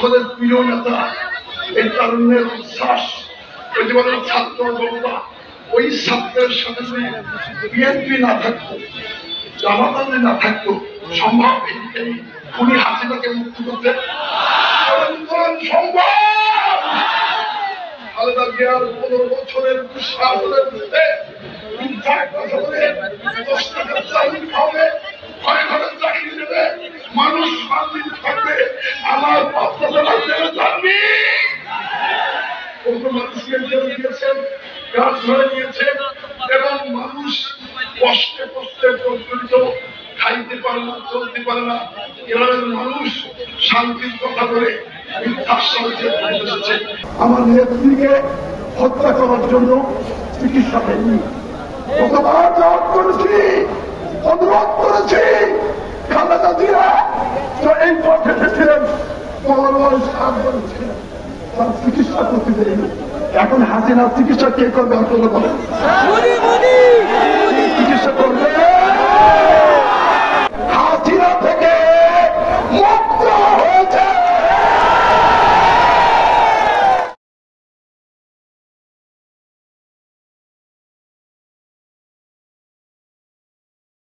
সকলের প্রিয় নেতা, এই তারুণ্যের উচ্ছ্বাস, ওই যে বলেন ছাত্র জনতা, ওই ছাত্রের সাথে যদি বিএনপি না থাকতো, জামাত না থাকতো, সম্ভব এই খুনি হাসিনাকে মুক্তি করতে সম্ভব। খালেদা জিয়ার 15 বছরের দুঃশাসনের মধ্যে মিথ্যার কথা বলে 10 টাকা চাউল খাবে, ঘরে ঘরে চাকরি দেবে, মানুষ শান্তি থাকবে। আমার বাচ্চারা জেলে যাননি, কত মানুষকে জেলে দিয়েছেন, গাছ ধরে নিয়েছেন, এবং মানুষ কষ্টে কষ্টে প্রচলিত, খাইতে পারে না, চলতে পারে না। গ্রামের মানুষ শান্তির কথা বলে আমার নেত্রীকে হত্যা করার জন্য চিকিৎসা দেয়নি। কতবার জবাব করেছি, অনুরোধ করেছি। খালেদা জিয়া এই পথে এসেছিলেন, 7 বলেছিলেন, তার চিকিৎসা করতে দেয়নি। এখন হাসিনার চিকিৎসা কে করবে আপনারা বলেন? চিকিৎসা করবে